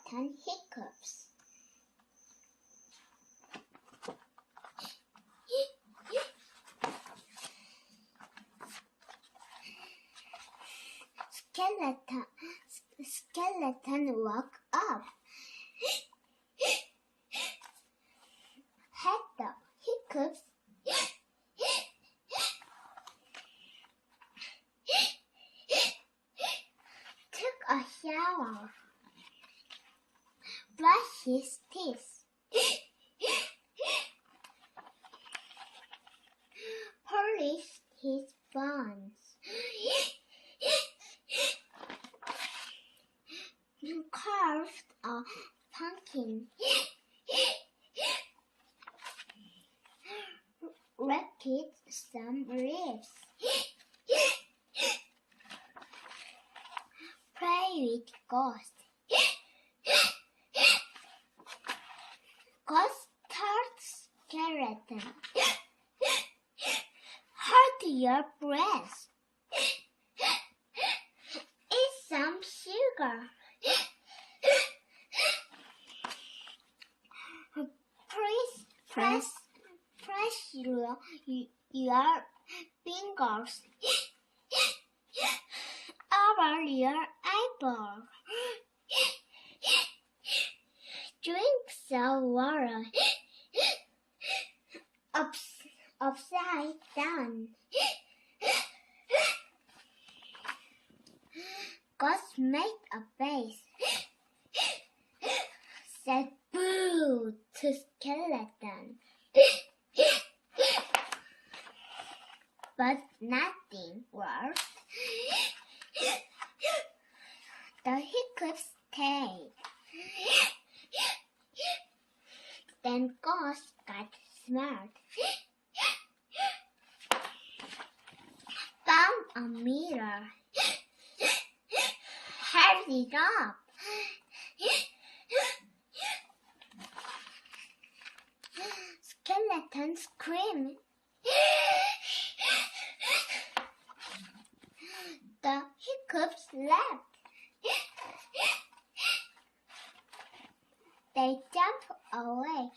skeleton hiccups. Skeleton woke up. Had the hiccups. Took a shower. Brushed his teeth. Polished his bones. Carved a pumpkin. Raked some leaves. Play with ghosts. Ghost taught skeleton. Hold your breath. Eat some sugar. Press your fingers over your eyeball. Drink some water upside down. Ghost made a face. Said boo to skeleton. But nothing worked. The hiccups stayed. Then Ghost got smart. Found a mirror. Held it up. Skeleton screamed. The hiccups left. They jumped away.